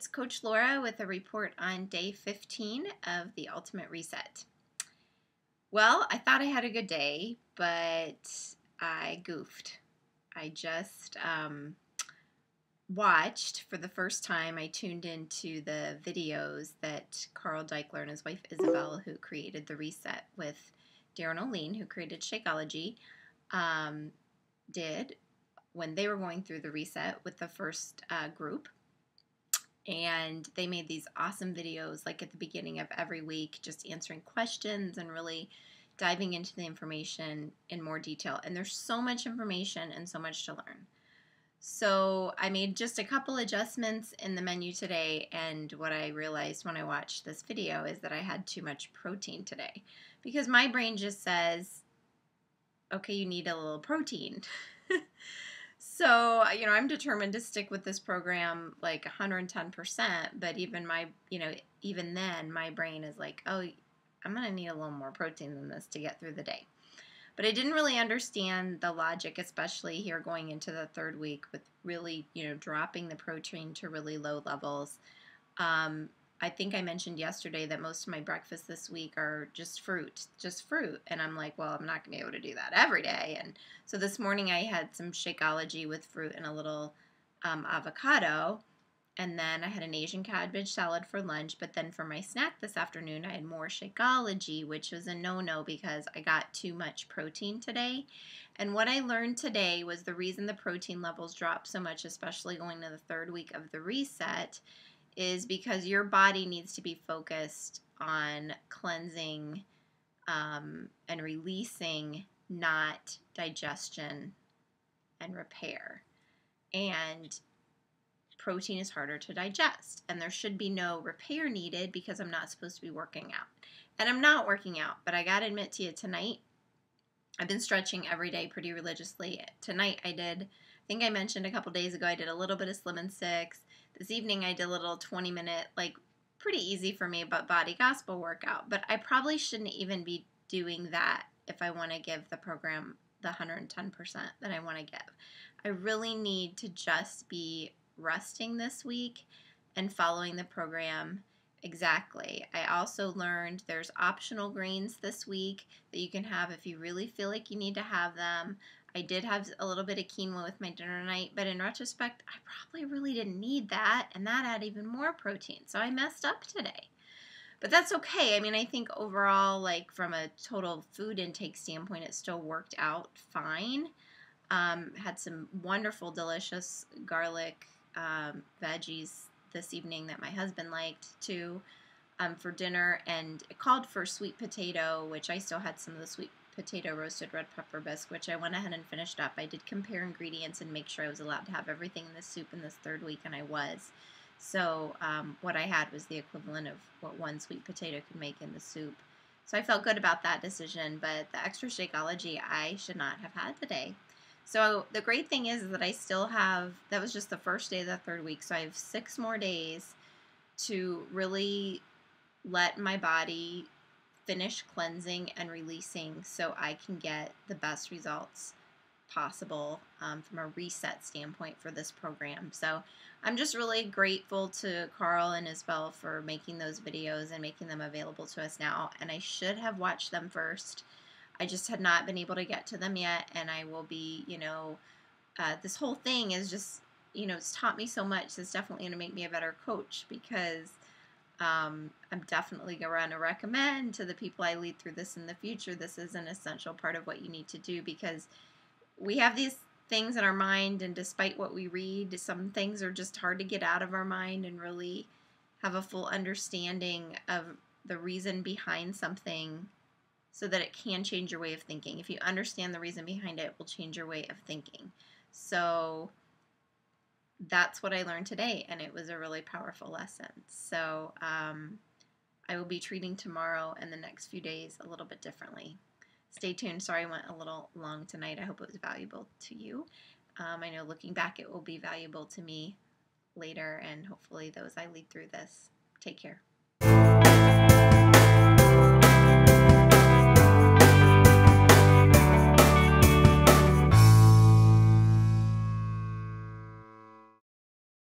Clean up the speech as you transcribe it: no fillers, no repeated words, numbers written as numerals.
it's Coach Laura with a report on day 15 of the Ultimate Reset. Well, I thought I had a good day, but I goofed. I just watched for the first time, I tuned into the videos that Carl Deichler and his wife Isabel, who created the Reset with Darren O'Lean, who created Shakeology, did when they were going through the Reset with the first group. And they made these awesome videos like at the beginning of every week, just answering questions and really diving into the information in more detail. And there's so much information and so much to learn. So I made just a couple adjustments in the menu today, and what I realized when I watched this video is that I had too much protein today, because my brain just says, okay, you need a little protein. So, I'm determined to stick with this program like 110%, but even then my brain is like, oh, I'm going to need a little more protein than this to get through the day. But I didn't really understand the logic, especially here going into the third week with really, dropping the protein to really low levels. I think I mentioned yesterday that most of my breakfasts this week are just fruit. And I'm like, well, I'm not going to be able to do that every day. And so this morning I had some Shakeology with fruit and a little avocado. And then I had an Asian cabbage salad for lunch. But then for my snack this afternoon, I had more Shakeology, which was a no-no because I got too much protein today. And what I learned today was the reason the protein levels dropped so much, especially going to the third week of the reset, is because your body needs to be focused on cleansing and releasing, not digestion and repair. And protein is harder to digest, and there should be no repair needed because I'm not supposed to be working out. And I'm not working out, but I gotta admit to you, tonight I've been stretching every day pretty religiously. Tonight I think I mentioned a couple days ago, I did a little bit of Slim and Six. This evening I did a little 20-minute, pretty easy for me, but body gospel workout. But I probably shouldn't even be doing that if I want to give the program the 110% that I want to give. I really need to just be resting this week and following the program exactly. I also learned there's optional grains this week that you can have if you really feel like you need to have them. I did have a little bit of quinoa with my dinner tonight, but in retrospect, I probably really didn't need that, and that had even more protein, so I messed up today. But that's okay. I think overall, from a total food intake standpoint, it still worked out fine. Had some wonderful, delicious garlic veggies this evening that my husband liked too for dinner, and it called for sweet potato, which I still had some of the sweet potato roasted red pepper bisque, which I went ahead and finished up. I did compare ingredients and make sure I was allowed to have everything in the soup in this third week, and I was. So what I had was the equivalent of what one sweet potato could make in the soup. So I felt good about that decision, but the extra Shakeology I should not have had today. So the great thing is that I still have, that was just the first day of the third week, so I have 6 more days to really let my body finish cleansing and releasing so I can get the best results possible from a reset standpoint for this program. So I'm just really grateful to Carl and Isabel for making those videos and making them available to us now, and I should have watched them first. I just had not been able to get to them yet, and I will be, this whole thing is just, it's taught me so much. It's definitely going to make me a better coach, because I'm definitely going to recommend to the people I lead through this in the future, this is an essential part of what you need to do, because we have these things in our mind, and despite what we read, some things are just hard to get out of our mind and really have a full understanding of the reason behind something, so that it can change your way of thinking. If you understand the reason behind it, it will change your way of thinking. So that's what I learned today, and it was a really powerful lesson. So I will be treating tomorrow and the next few days a little bit differently. Stay tuned. Sorry I went a little long tonight. I hope it was valuable to you. I know looking back it will be valuable to me later, and hopefully those I lead through this. Take care.